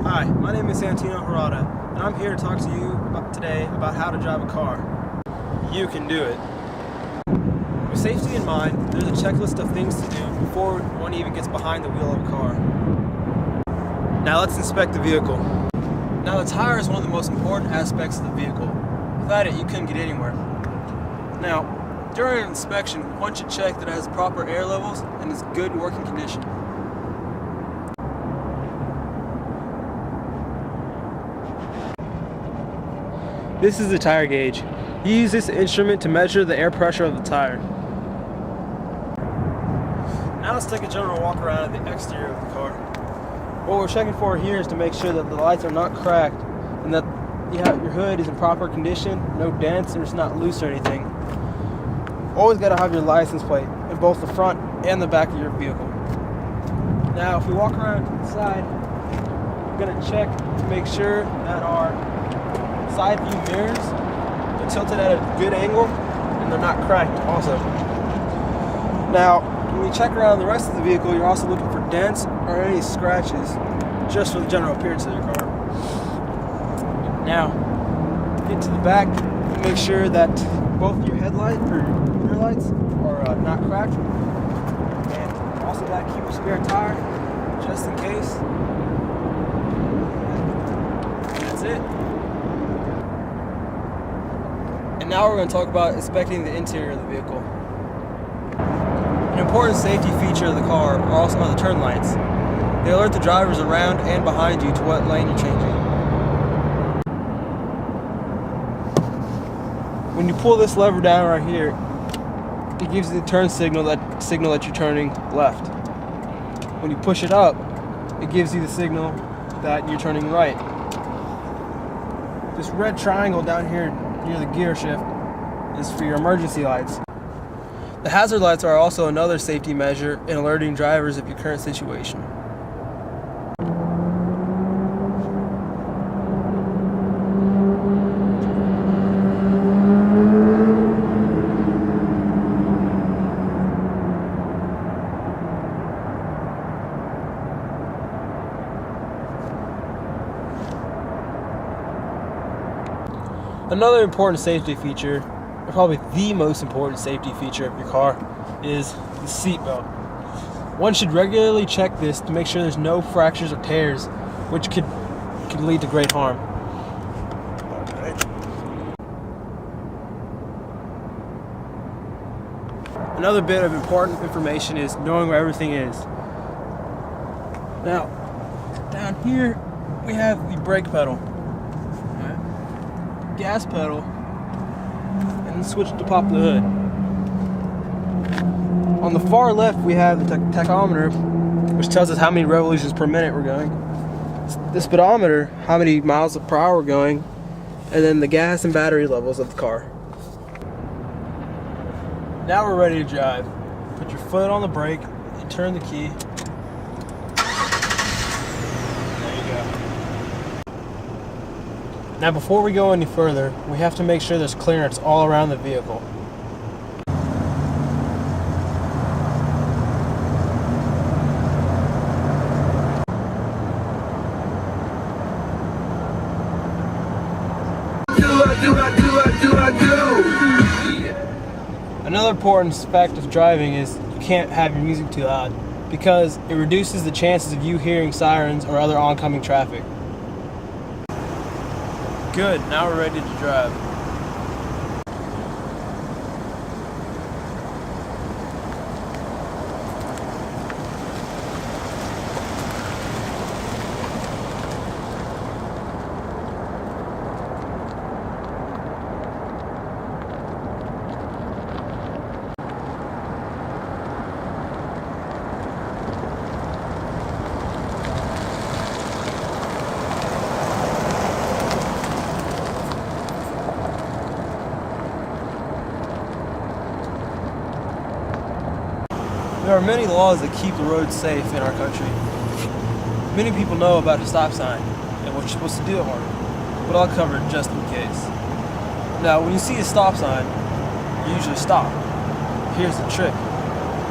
Hi, my name is Santino Harada, and I'm here to talk to you today about how to drive a car. You can do it. With safety in mind, there's a checklist of things to do before one even gets behind the wheel of a car. Now let's inspect the vehicle. Now the tire is one of the most important aspects of the vehicle. Without it, you couldn't get anywhere. Now, during an inspection, one should check that it has proper air levels and is good working condition. This is the tire gauge. You use this instrument to measure the air pressure of the tire. Now let's take a general walk around at the exterior of the car. What we're checking for here is to make sure that the lights are not cracked and that your hood is in proper condition, no dents, and it's not loose or anything. Always got to have your license plate in both the front and the back of your vehicle. Now if we walk around to the side, we're going to check to make sure that our side view mirrors are tilted at a good angle and they're not cracked also. Now when you check around the rest of the vehicle, you're also looking for dents or any scratches just for the general appearance of your car. Now get to the back and make sure that both your headlight or rear lights are not cracked, and also got to keep a spare tire just in case. And that's it. And now we're going to talk about inspecting the interior of the vehicle. An important safety feature of the car are the turn lights. They alert the drivers around and behind you to what lane you're changing. When you pull this lever down right here, it gives you the turn signal that you're turning left. When you push it up, it gives you the signal that you're turning right. This red triangle down here near the gear shift is for your emergency lights. The hazard lights are also another safety measure in alerting drivers of your current situation. Another important safety feature, or probably the most important safety feature of your car, is the seat belt. One should regularly check this to make sure there's no fractures or tears, which could lead to great harm. Another bit of important information is knowing where everything is. Now, down here we have the brake pedal, gas pedal, and the switch to pop the hood. On the far left we have the tachometer, which tells us how many revolutions per minute we're going. The speedometer, how many miles per hour we're going, and then the gas and battery levels of the car. Now we're ready to drive. Put your foot on the brake and turn the key. Now before we go any further, we have to make sure there's clearance all around the vehicle. Another important fact of driving is you can't have your music too loud because it reduces the chances of you hearing sirens or other oncoming traffic. Good, now we're ready to drive. There are many laws that keep the roads safe in our country. Many people know about a stop sign and what you're supposed to do at home, but I'll cover it just in case. Now, when you see a stop sign, you usually stop. Here's the trick.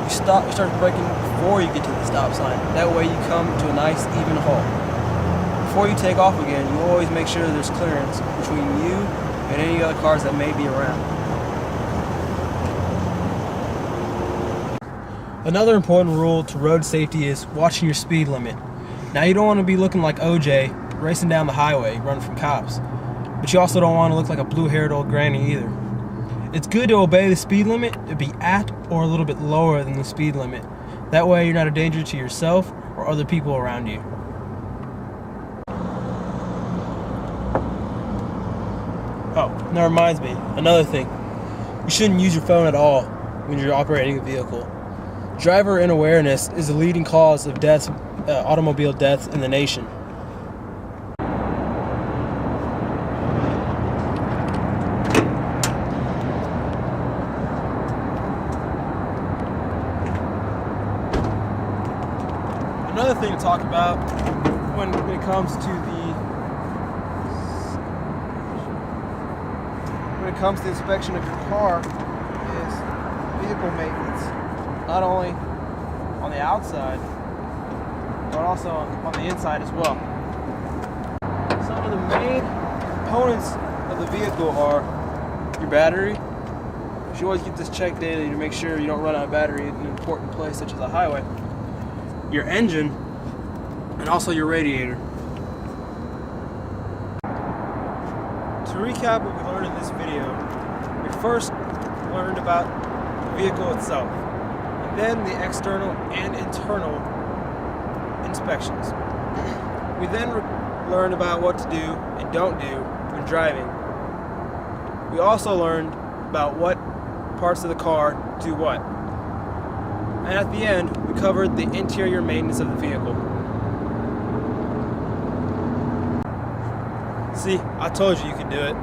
You start braking before you get to the stop sign. That way you come to a nice even halt. before you take off again, you always make sure there's clearance between you and any other cars that may be around. Another important rule to road safety is watching your speed limit. Now, you don't want to be looking like OJ racing down the highway running from cops, but you also don't want to look like a blue-haired old granny either. It's good to obey the speed limit, to be at or a little bit lower than the speed limit. That way you're not a danger to yourself or other people around you. Oh, that reminds me, another thing. You shouldn't use your phone at all when you're operating a vehicle. Driver unawareness is the leading cause of deaths, automobile deaths in the nation. Another thing to talk about when it comes to the inspection of your car is vehicle maintenance. Not only on the outside, but also on the inside as well. Some of the main components of the vehicle are your battery. You should always get this checked daily to make sure you don't run out of battery in an important place such as a highway. Your engine, and also your radiator. To recap what we learned in this video, we first learned about the vehicle itself, and then the external and internal inspections. We then learned about what to do and don't do when driving. We also learned about what parts of the car do what. And at the end, we covered the interior maintenance of the vehicle. See, I told you you could do it.